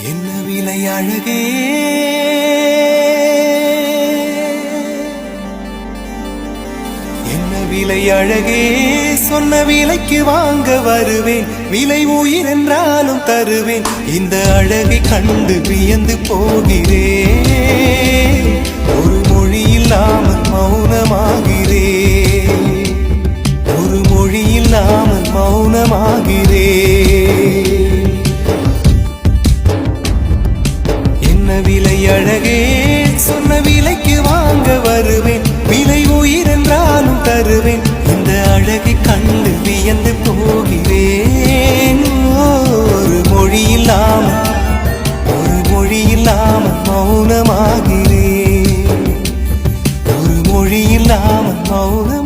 என்ன விலை அழகே என்ன விலை அழகே சொன்ன விலைக்கு வாங்க வருவேன் விலை உயிர் என்றாலும் தருவேன் இந்த அழகை கண்டு வியந்து போகிறேன் ஒரு மொழி இல்லாமல் மௌனமாகிறேன் ஒரு மொழி இல்லாமல் மௌனமாகிறேன் என்ன விலை அழகே சொன்ன விலைக்கு வாங்க வருவேன் விலை உயிர் என்றாலும் தருவேன் இந்த அழகை கண்டு வியந்து போகிறேன் ஒரு மொழி இல்லாமல் மௌனமாகிறேன் ஒரு மொழி இல்லாமல் மௌன